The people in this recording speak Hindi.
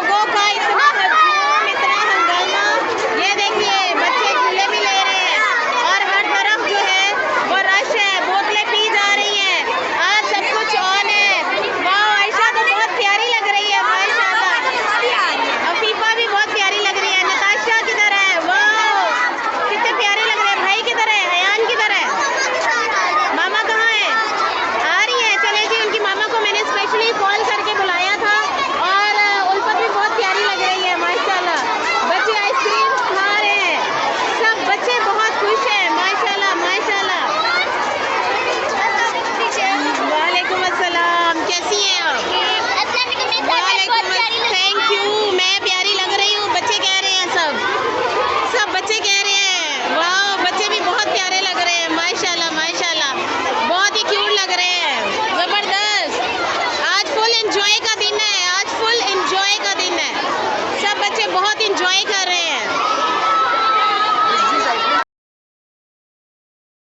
लोगों का इतना हजूम, इतना हंगामा। ये देखिए बच्चे झूले भी ले रहे हैं और हर तरफ जो है वो रश है, बोतलें पी जा रही हैं। आज सब कुछ ऑन है। वाह, आयशा तो बहुत प्यारी लग रही है माशाल्लाह। अफीफा भी बहुत प्यारी लग रही है। नताशा किधर है? वाह, कितने प्यारे लग रहे हैं। भाई किधर है? अयान किधर है? मामा कहाँ है? आ रही है। चले जी, उनकी मामा को मैंने स्पेशली कॉल करके बुलाया था और उल्फत भी बहुत प्यारी लग रही है माशाल्लाह। बच्चे आइसक्रीम खा रहे हैं, सब बच्चे बहुत खुश हैं माशाल्लाह माशाल्लाह। वालेकुम अस्सलाम, कैसी हैं आप? थैंक यू, मैं प्यारी लग रही हूँ। बच्चे कह रहे हैं, सब बच्चे कह रहे हैं। वाह, बच्चे भी बहुत प्यारे लग रहे हैं माशाल्लाह माशाल्लाह। बहुत ही क्यूट लग रहे हैं, ज़बरदस्त। आज फुल एंजॉय का दिन है, आज फुल एंजॉय का दिन है। सब बच्चे बहुत एंजॉय कर रहे हैं।